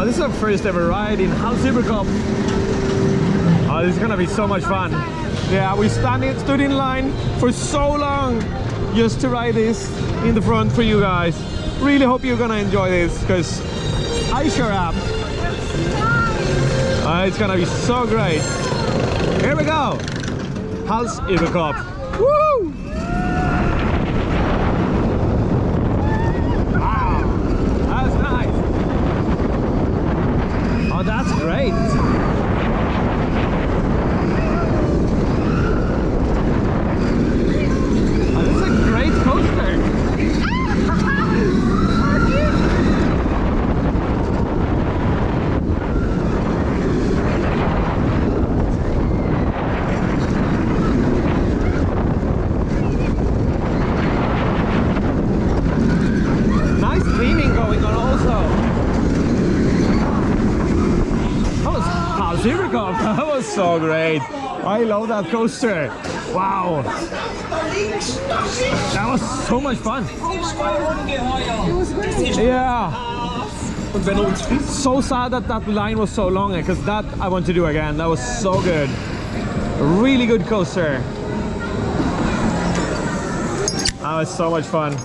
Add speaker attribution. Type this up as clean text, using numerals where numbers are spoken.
Speaker 1: this is our first ever ride in Hals-über-Kopf. Oh, this is gonna be so much fun. Yeah, we stood in line for so long just to ride this in the front for you guys. Really hope you're gonna enjoy this, because I sure am. It's gonna be so great. Here we go. Hals-über-Kopf. Woo! Wow, that's nice. Oh, that's great. Oh, this is a great coaster. That was so great. I love that coaster. Wow. That was so much fun. Yeah. So sad that that line was so long, because that I want to do again. That was so good. Really good coaster. That was so much fun.